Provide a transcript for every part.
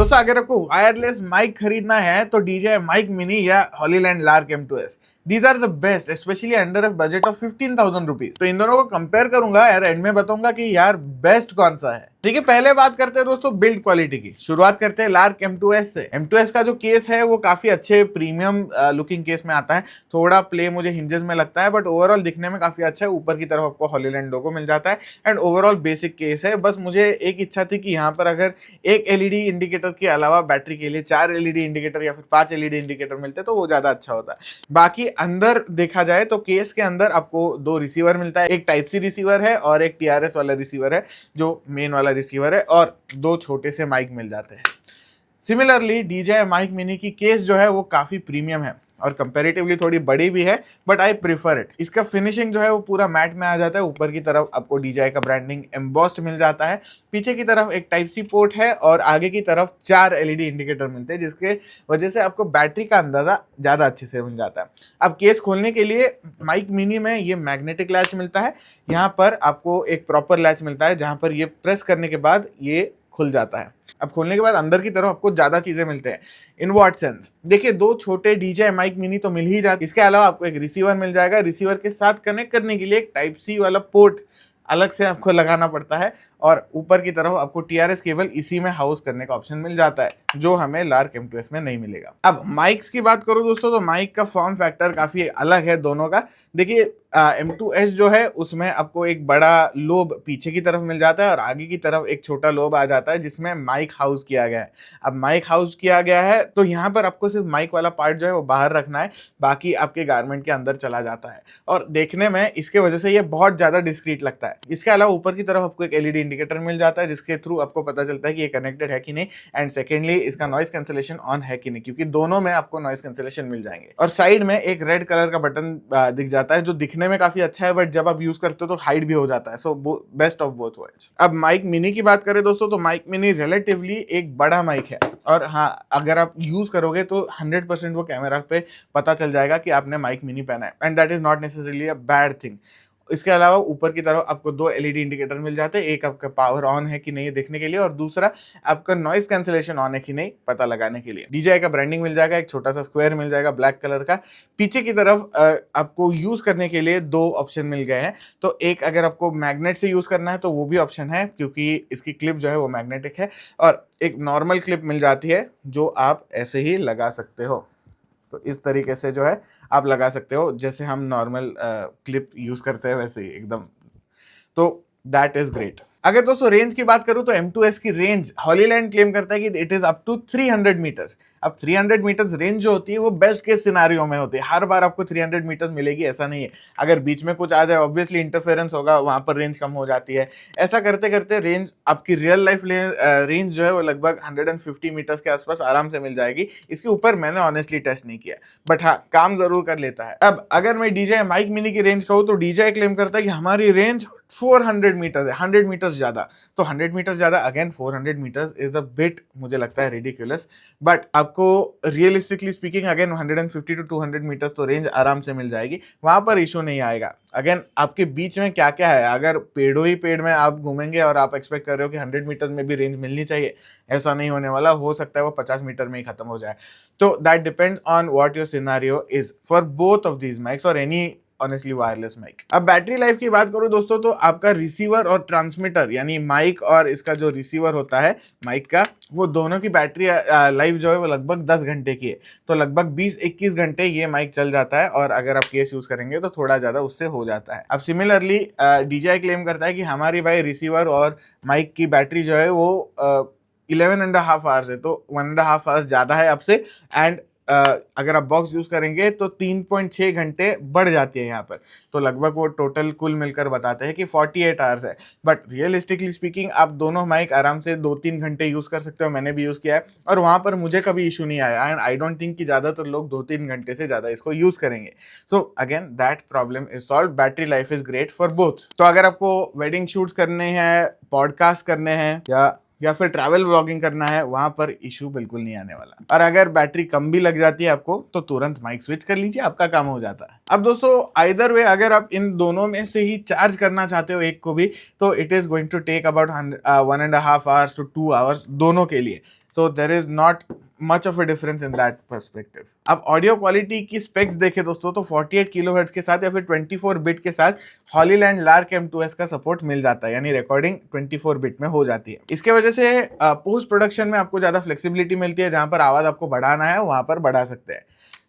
दोस्तों अगर आपको वायरलेस माइक खरीदना है तो DJI माइक मिनी या Hollyland Lark M2S, these are the best, specially under a budget of 15,000 rupees. तो इन दोनों को कंपेयर करूंगा यार, एंड में बताऊंगा कि यार बेस्ट कौन सा है। ठीक है, पहले बात करते हैं दोस्तों बिल्ड क्वालिटी की। शुरुआत करते हैं लार्क M2S से। M2S का जो केस है वो काफी अच्छे प्रीमियम लुकिंग केस में आता है। थोड़ा प्ले मुझे हिंजेस में लगता है, बट ओवरऑल दिखने में काफी अच्छा है। ऊपर की तरफ आपको हॉलीलैंड लोगो मिल जाता है एंड ओवरऑल बेसिक केस है। बस मुझे एक इच्छा थी कि यहाँ पर अगर एक एलईडी इंडिकेटर के अलावा बैटरी के लिए 4 एलईडी इंडिकेटर या फिर 5 एलईडी इंडिकेटर मिलते तो वो ज्यादा अच्छा होता है। बाकी अंदर देखा जाए तो केस के अंदर आपको 2 रिसीवर मिलता है, एक टाइप सी रिसीवर है और एक TRS वाला रिसीवर है जो मेन वाला रिसीवर है, और 2 छोटे से माइक मिल जाते हैं। सिमिलरली DJI माइक मिनी की केस जो है वो काफी प्रीमियम है और कंपैरेटिवली थोड़ी बड़ी भी है, बट आई प्रीफर इट। इसका फिनिशिंग जो है वो पूरा मैट में आ जाता है। ऊपर की तरफ आपको DJI का ब्रांडिंग एम्बॉस्ड मिल जाता है। पीछे की तरफ एक टाइप सी पोर्ट है और आगे की तरफ 4 एलईडी इंडिकेटर मिलते हैं, जिसके वजह से आपको बैटरी का अंदाजा ज्यादा अच्छे से मिल जाता है। अब केस खोलने के लिए माइक मिनी में ये मैग्नेटिक लैच मिलता है। यहाँ पर आपको एक प्रॉपर लैच मिलता है जहां पर ये प्रेस करने के बाद ये खुल जाता है। अब खोलने के बाद अंदर की तरफ आपको ज्यादा चीजें मिलते हैं। इन व्हाट सेंस, देखिए 2 छोटे DJI माइक मिनी तो मिल ही जाते, इसके अलावा आपको एक रिसीवर मिल जाएगा। रिसीवर के साथ कनेक्ट करने के लिए एक टाइप सी वाला पोर्ट अलग से आपको लगाना पड़ता है, और ऊपर की तरफ आपको TRS केबल इसी में हाउस करने का ऑप्शन मिल जाता है, जो हमें लार्क M2S में नहीं मिलेगा। अब माइक्स की बात करूं दोस्तों, तो माइक का फॉर्म फैक्टर काफी अलग है दोनों का। देखिए M2S जो है उसमें आपको एक बड़ा लोब पीछे की तरफ मिल जाता है और आगे की तरफ एक छोटा लोब आ जाता है जिसमें माइक हाउस किया गया है। अब माइक हाउस किया गया है तो यहाँ पर आपको सिर्फ माइक वाला पार्ट जो है वो बाहर रखना है, बाकी आपके गारमेंट के अंदर चला जाता है, और देखने में इसके वजह से ये बहुत ज्यादा डिस्क्रीट लगता है। इसके अलावा ऊपर की तरफ आपको एक एलईडी इंडिकेटर मिल जाता है जिसके थ्रू आपको पता चलता है कि ये कनेक्टेड है कि नहीं, एंड सेकेंडली इसका नॉइस कैंसिलेशन ऑन है कि नहीं, क्योंकि दोनों में आपको नॉइस कैंसिलेशन मिल जाएंगे। और साइड में एक रेड कलर का बटन दिख जाता है जो दिखने में काफी अच्छा है, बट जब आप यूज करते हो तो हाइड भी हो जाता है। So best of both worlds. अब माइक मिनी की बात करें दोस्तों, तो माइक मिनी रिलेटिवली एक बड़ा माइक है, और हाँ अगर आप यूज करोगे तो 100% वो कैमरा पे पता चल जाएगा कि आपने माइक मिनी पहना है, and that is not necessarily a bad thing. इसके अलावा ऊपर की तरफ आपको 2 एलईडी इंडिकेटर मिल जाते हैं, एक आपका पावर ऑन है कि नहीं देखने के लिए, और दूसरा आपका नॉइस कैंसिलेशन ऑन है कि नहीं पता लगाने के लिए। DJI का ब्रांडिंग मिल जाएगा, एक छोटा सा स्क्वायर मिल जाएगा ब्लैक कलर का। पीछे की तरफ आपको यूज करने के लिए 2 ऑप्शन मिल गए हैं। तो एक अगर आपको मैग्नेट से यूज करना है तो वो भी ऑप्शन है, क्योंकि इसकी क्लिप जो है वो मैग्नेटिक है, और एक नॉर्मल क्लिप मिल जाती है जो आप ऐसे ही लगा सकते हो। तो इस तरीके से जो है आप लगा सकते हो, जैसे हम नॉर्मल क्लिप यूज करते हैं वैसे ही एकदम। तो दैट इज ग्रेट। अगर दोस्तों रेंज की बात करूं तो M2S की रेंज हॉलीलैंड क्लेम करता है कि it is up to 300 metres. अब 300 मीटर्स रेंज जो होती है वो बेस्ट केस सिनारियो में होती है। हर बार आपको 300 मीटर्स मिलेगी ऐसा नहीं है। अगर बीच में कुछ आ जाए ऑब्वियसली इंटरफेरेंस होगा, वहां पर रेंज कम हो जाती है। ऐसा करते करते रेंज आपकी रियल लाइफ रेंज जो है वो लगभग 150 मीटर्स के आसपास आराम से मिल जाएगी। इसके ऊपर मैंने ऑनेस्टली टेस्ट नहीं किया, बट हाँ काम जरूर कर लेता है। अब अगर मैं DJI माइक मिनी की रेंज कहूँ तो DJI क्लेम करता है कि हमारी रेंज 400 मीटर्स है, 100 मीटर्स ज्यादा। तो 100 मीटर्स ज्यादा, again 400 metres is a bit, मुझे लगता है रिडिकुलस, बट आपको realistically speaking again 150 to 200 metres तो रेंज आराम से मिल जाएगी, वहां पर इशू नहीं आएगा। अगेन आपके बीच में क्या क्या है, अगर पेड़ों ही पेड़ में आप घूमेंगे और आप एक्सपेक्ट कर रहे हो कि 100 मीटर में भी रेंज मिलनी चाहिए, ऐसा नहीं होने वाला। हो सकता है वो 50 मीटर में ही खत्म हो जाए। तो that depends on what your scenario is for both of these mics और एनी ऑनेस्टली वायरलेस माइक। अब बैटरी लाइफ की बात करूं दोस्तों, तो आपका रिसीवर और ट्रांसमीटर यानी माइक और इसका जो रिसीवर होता है माइक का, वो दोनों की बैटरी लाइफ जो है वो लगभग 10 घंटे की है। तो लगभग 20-21 घंटे ये माइक चल जाता है, और अगर आप केस यूज करेंगे तो थोड़ा ज्यादा उससे हो जाता है। अब सिमिलरली DJI क्लेम करता है कि हमारी भाई रिसीवर और माइक की बैटरी जो है वो 11.5 आवर्स है, तो 1.5 आवर्स ज्यादा है आपसे, एंड अगर आप बॉक्स यूज करेंगे तो 3.6 घंटे बढ़ जाती है यहाँ पर। तो लगभग वो टोटल कुल मिलकर बताते हैं कि 48 आवर्स है। बट रियलिस्टिकली स्पीकिंग आप दोनों माइक आराम से 2-3 घंटे यूज कर सकते हो। मैंने भी यूज किया है और वहां पर मुझे कभी इशू नहीं आया, एंड आई डोंट थिंक कि ज्यादातर लोग 2-3 घंटे से ज्यादा इसको यूज करेंगे। So again that problem is solve. Battery life is great for both. तो अगर आपको वेडिंग शूट्स करने हैं, पॉडकास्ट करने हैं, या फिर ट्रैवल व्लॉगिंग करना है, वहां पर इशू बिल्कुल नहीं आने वाला। और अगर बैटरी कम भी लग जाती है आपको तो तुरंत माइक स्विच कर लीजिए, आपका काम हो जाता है। अब दोस्तों आइदर वे अगर आप इन दोनों में से ही चार्ज करना चाहते हो एक को भी, तो it is going to take about 1.5 hours to 2 hours दोनों के लिए। So there is not much of a difference in that perspective. अब ऑडियो क्वालिटी की स्पेक्स देखें दोस्तों तो 48 किलोहर्ट्ज के साथ या फिर 24 बिट के साथ हॉलीलैंड लार्क M2S का सपोर्ट मिल जाता है, यानी रिकॉर्डिंग 24 बिट में हो जाती है। इसके वजह से पोस्ट प्रोडक्शन में आपको ज्यादा फ्लेक्सिबिलिटी मिलती है, जहां पर आवाज आपको बढ़ाना है वहां पर बढ़ा सकते हैं।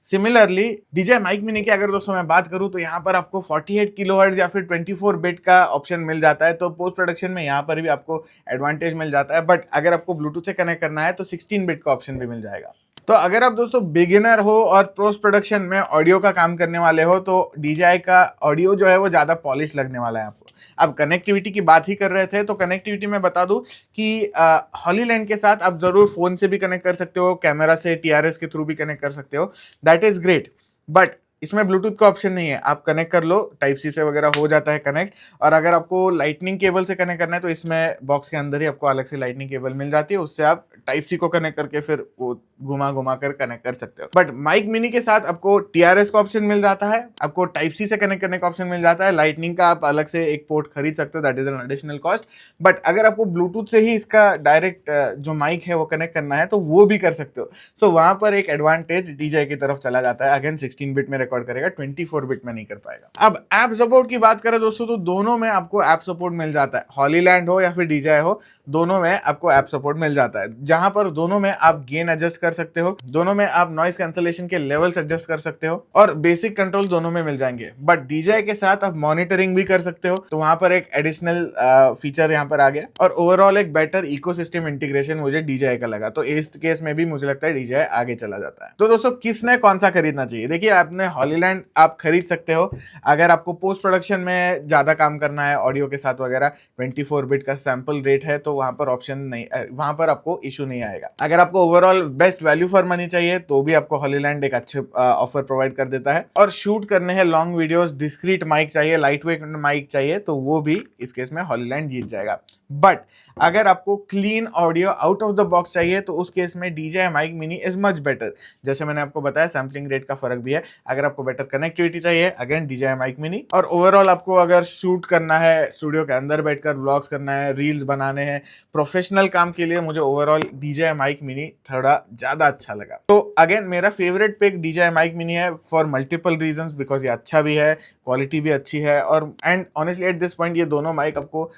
सिमिलरली DJI माइक मिनी की अगर दोस्तों मैं बात करूं तो यहाँ पर आपको 48 किलोहर्ट्ज या फिर 24 बिट का ऑप्शन मिल जाता है, तो पोस्ट प्रोडक्शन में यहाँ पर भी आपको एडवांटेज मिल जाता है। बट अगर आपको ब्लूटूथ से कनेक्ट करना है तो 16 बिट का ऑप्शन भी मिल जाएगा। तो अगर आप दोस्तों बिगिनर हो और पोस्ट प्रोडक्शन में ऑडियो का काम करने वाले हो तो DJI का ऑडियो जो है वो ज़्यादा पॉलिश लगने वाला है आपको। अब कनेक्टिविटी की बात ही कर रहे थे, तो कनेक्टिविटी में बता दूं कि हॉलीलैंड के साथ आप जरूर फोन से भी कनेक्ट कर सकते हो, कैमरा से TRS के थ्रू भी कनेक्ट कर सकते हो, दैट इज ग्रेट। बट इसमें ब्लूटूथ का ऑप्शन नहीं है, आप कनेक्ट कर लो, टाइप सी से वगैरह हो जाता है कनेक्ट। और अगर आपको लाइटनिंग केबल से कनेक्ट करना है तो इसमें बॉक्स के अंदर ही आपको अलग से लाइटनिंग केबल मिल जाती है, उससे आप टाइप सी को कनेक्ट करके फिर वो घुमा घुमा कर कनेक्ट कर सकते हो। बट माइक मिनी के साथ आपको TRS का ऑप्शन मिल जाता है, आपको टाइप सी से कनेक्ट करने का ऑप्शन मिल जाता है, लाइटनिंग का आप अलग से एक पोर्ट खरीद सकते हो, that is an additional cost. But अगर आपको ब्लूटूथ से ही इसका डायरेक्ट जो माइक है वो कनेक्ट करना है तो वो भी कर सकते हो। सो वहां पर एक एडवांटेज DJI की तरफ चला जाता है। अगेन 16 बिट में रिकॉर्ड करेगा, 24 बिट में नहीं कर पाएगा। अब ऐप सपोर्ट की बात करें दोस्तों तो दोनों में आपको ऐप सपोर्ट मिल जाता है, हॉलीलैंड हो या फिर DJI हो, दोनों में आपको ऐप सपोर्ट मिल जाता है, जहां पर दोनों में आप गेन एडजस्ट कर सकते हो, दोनों में आप नॉइस कैंसलेशन के लेवल्स एडजस्ट कर सकते हो और बेसिक कंट्रोल दोनों में मिल जाएंगे। बट DJI के साथ आप मॉनिटरिंग भी कर सकते हो, तो वहां पर एक एडिशनल फीचर यहाँ पर आ गया और ओवरऑल एक बेटर इकोसिस्टम इंटीग्रेशन मुझे DJI का लगा। तो इस केस में भी मुझे लगता है DJI आगे चला जाता है। तो दोस्तों किसने कौन सा खरीदना चाहिए? देखिए, आपने हॉलीलैंड आप खरीद सकते हो अगर आपको पोस्ट प्रोडक्शन में ज्यादा काम करना है ऑडियो के साथ वगैरह, 24 बिट का सैंपल रेट है तो वहां पर ऑप्शन नहीं, वहां पर आपको इशू नहीं आएगा। अगर आपको overall best value for money चाहिए तो भी आपको हॉलीलैंड एक अच्छे ऑफर प्रोवाइड कर देता है। और शूट करने हैं लॉन्ग वीडियोस, डिस्क्रीट माइक चाहिए, लाइट वेट माइक चाहिए, तो वो भी इस केस में हॉलीलैंड जीत जाएगा। बट अगर आपको clean audio out of the box चाहिए तो उस केस में DJI mic mini is much better. जैसे मैंने आपको बताया, सैम्पलिंग रेट का फर्क भी है। अगर आपको बेटर कनेक्टिविटी चाहिए, अगेन DJI माइक मिनी। और ओवरऑल आपको अगर शूट करना है, स्टूडियो के अंदर बैठकर व्लॉग्स करना है, रील्स बनाने हैं, प्रोफेशनल काम के लिए, मुझे ओवरऑल DJI माइक मिनी थोड़ा ज्यादा अच्छा लगा। तो अगेन मेरा favourite pick DJI mic mini है फॉर मल्टीपल रीजंस, बिकॉज ये अच्छा भी है, क्वालिटी भी अच्छी है, और and honestly at this point ये दोनों माइक आपको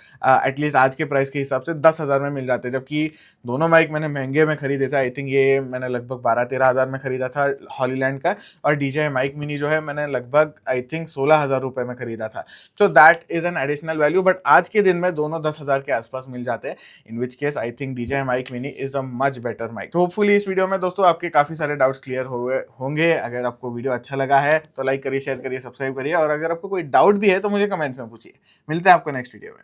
एटलीस्ट आज के प्राइस के हिसाब से 10,000 में मिल जाते हैं। जबकि दोनों माइक मैंने महंगे में खरीदे थे, आई थिंक ये मैंने लगभग 12-13 हज़ार में खरीदा था हॉलीलैंड का, और DJI माइक मिनी जो है मैंने लगभग आई थिंक 16,000 रुपए में खरीदा था। तो that is an additional value, but आज के दिन में दोनों 10,000 के आसपास मिल जाते हैं, in which case I think DJI mic mini is a much better mic. तो होपफुली इस वीडियो में दोस्तों आपके काफी सारे डाउट्स क्लियर होंगे। अगर आपको वीडियो अच्छा लगा है तो लाइक करिए, शेयर करिए, सब्सक्राइब करिए, और अगर आपको कोई डाउट भी है तो मुझे कमेंट्स में पूछिए। मिलते हैं आपको नेक्स्ट वीडियो में।